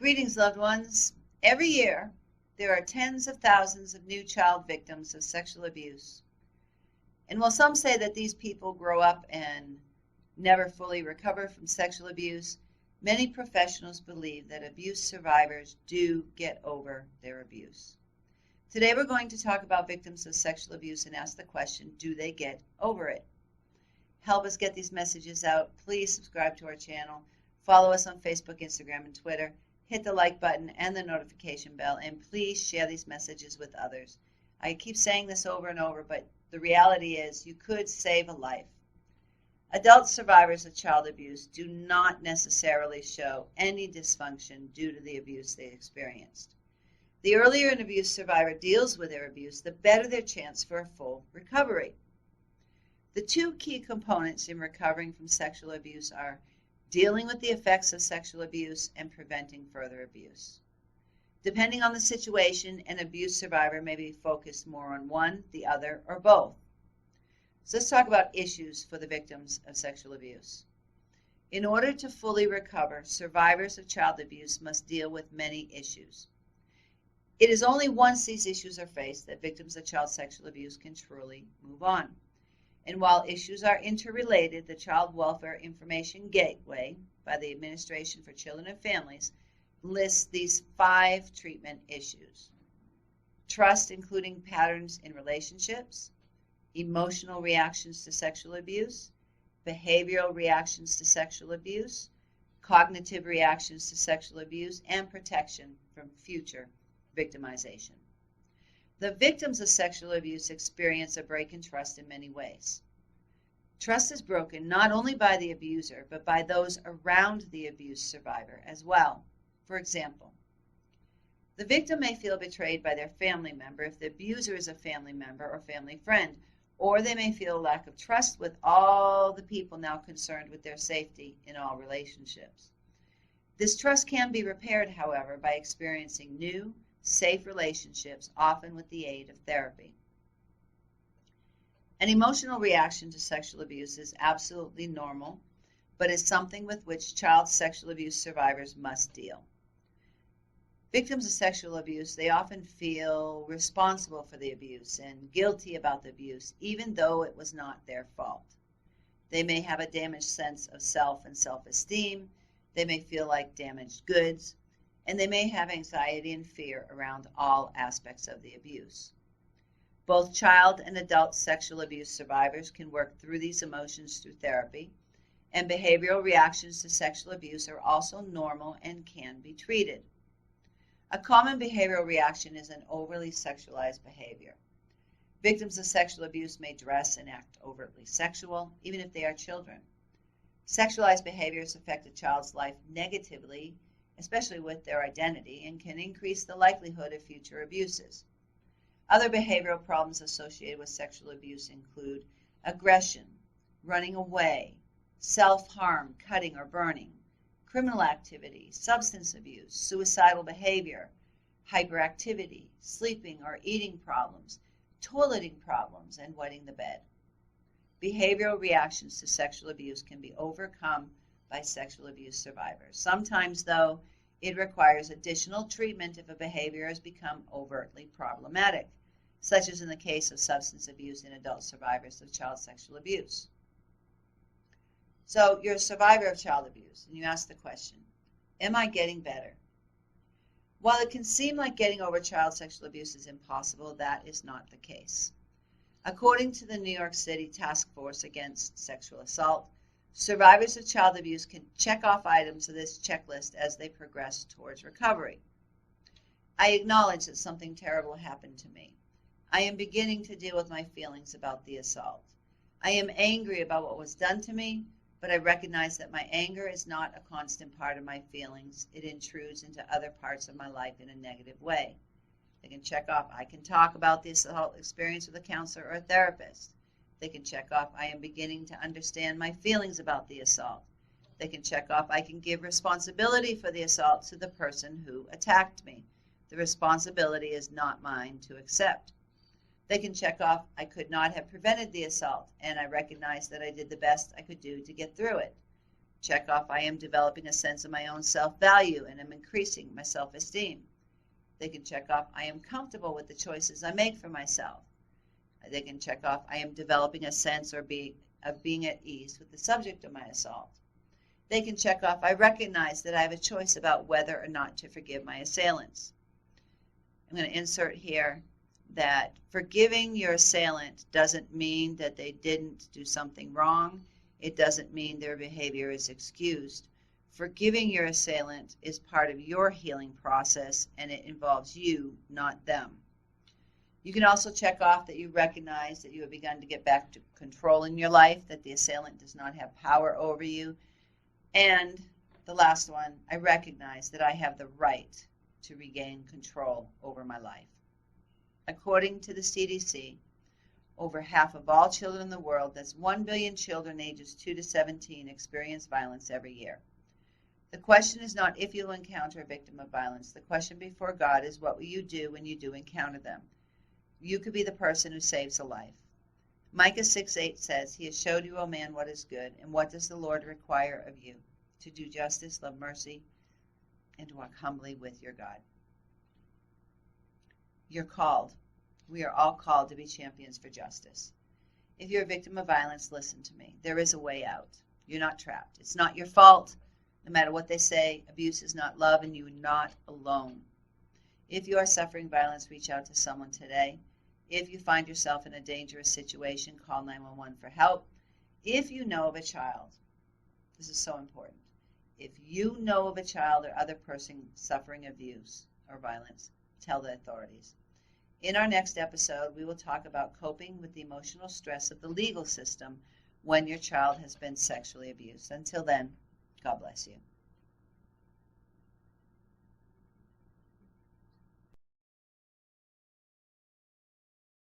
Greetings, loved ones. Every year, there are tens of thousands of new child victims of sexual abuse. And while some say that these people grow up and never fully recover from sexual abuse, many professionals believe that abuse survivors do get over their abuse. Today we're going to talk about victims of sexual abuse and ask the question, do they get over it? Help us get these messages out. Please subscribe to our channel. Follow us on Facebook, Instagram, and Twitter. Hit the like button and the notification bell, and please share these messages with others. I keep saying this over and over, but the reality is you could save a life. Adult survivors of child abuse do not necessarily show any dysfunction due to the abuse they experienced. The earlier an abuse survivor deals with their abuse, the better their chance for a full recovery. The two key components in recovering from sexual abuse are dealing with the effects of sexual abuse and preventing further abuse. Depending on the situation, an abuse survivor may be focused more on one, the other, or both. So let's talk about issues for the victims of sexual abuse. In order to fully recover, survivors of child abuse must deal with many issues. It is only once these issues are faced that victims of child sexual abuse can truly move on. And while issues are interrelated, the Child Welfare Information Gateway by the Administration for Children and Families lists these 5 treatment issues: trust, including patterns in relationships, emotional reactions to sexual abuse, behavioral reactions to sexual abuse, cognitive reactions to sexual abuse, and protection from future victimization. The victims of sexual abuse experience a break in trust in many ways. Trust is broken not only by the abuser, but by those around the abuse survivor as well. For example, the victim may feel betrayed by their family member if the abuser is a family member or family friend, or they may feel a lack of trust with all the people now concerned with their safety in all relationships. This trust can be repaired, however, by experiencing new, safe relationships, often with the aid of therapy. An emotional reaction to sexual abuse is absolutely normal, but is something with which child sexual abuse survivors must deal. Victims of sexual abuse, they often feel responsible for the abuse and guilty about the abuse, even though it was not their fault. They may have a damaged sense of self and self-esteem. They may feel like damaged goods, and they may have anxiety and fear around all aspects of the abuse. Both child and adult sexual abuse survivors can work through these emotions through therapy, and behavioral reactions to sexual abuse are also normal and can be treated. A common behavioral reaction is an overly sexualized behavior. Victims of sexual abuse may dress and act overtly sexual, even if they are children. Sexualized behaviors affect a child's life negatively, especially with their identity, and can increase the likelihood of future abuses. Other behavioral problems associated with sexual abuse include aggression, running away, self-harm, cutting or burning, criminal activity, substance abuse, suicidal behavior, hyperactivity, sleeping or eating problems, toileting problems, and wetting the bed. Behavioral reactions to sexual abuse can be overcome by sexual abuse survivors. Sometimes, though, it requires additional treatment if a behavior has become overtly problematic, such as in the case of substance abuse in adult survivors of child sexual abuse. So you're a survivor of child abuse, and you ask the question, am I getting better? While it can seem like getting over child sexual abuse is impossible, that is not the case. According to the New York City Task Force Against Sexual Assault, survivors of child abuse can check off items of this checklist as they progress towards recovery. I acknowledge that something terrible happened to me. I am beginning to deal with my feelings about the assault. I am angry about what was done to me, but I recognize that my anger is not a constant part of my feelings. It intrudes into other parts of my life in a negative way. They can check off, I can talk about the assault experience with a counselor or a therapist. They can check off, I am beginning to understand my feelings about the assault. They can check off, I can give responsibility for the assault to the person who attacked me. The responsibility is not mine to accept. They can check off, I could not have prevented the assault, and I recognize that I did the best I could do to get through it. check off, I am developing a sense of my own self-value and am increasing my self-esteem. They can check off, I am comfortable with the choices I make for myself. They can check off, I am developing a sense of being at ease with the subject of my assault. They can check off, I recognize that I have a choice about whether or not to forgive my assailants. I'm going to insert here that forgiving your assailant doesn't mean that they didn't do something wrong. It doesn't mean their behavior is excused. Forgiving your assailant is part of your healing process, and it involves you, not them. You can also check off that you recognize that you have begun to get back to control in your life, that the assailant does not have power over you. And the last one, I recognize that I have the right to regain control over my life. According to the CDC, over half of all children in the world, that's 1 billion children ages 2 to 17, experience violence every year. The question is not if you'll encounter a victim of violence. The question before God is, what will you do when you do encounter them? You could be the person who saves a life. Micah 6:8 says, He has showed you, O man, what is good, and what does the Lord require of you? To do justice, love mercy, and to walk humbly with your God. You're called. We are all called to be champions for justice. If you're a victim of violence, listen to me. There is a way out. You're not trapped. It's not your fault. No matter what they say, abuse is not love, and you are not alone. If you are suffering violence, reach out to someone today. If you find yourself in a dangerous situation, call 911 for help. If you know of a child, this is so important. If you know of a child or other person suffering abuse or violence, tell the authorities. In our next episode, we will talk about coping with the emotional stress of the legal system when your child has been sexually abused. Until then, God bless you.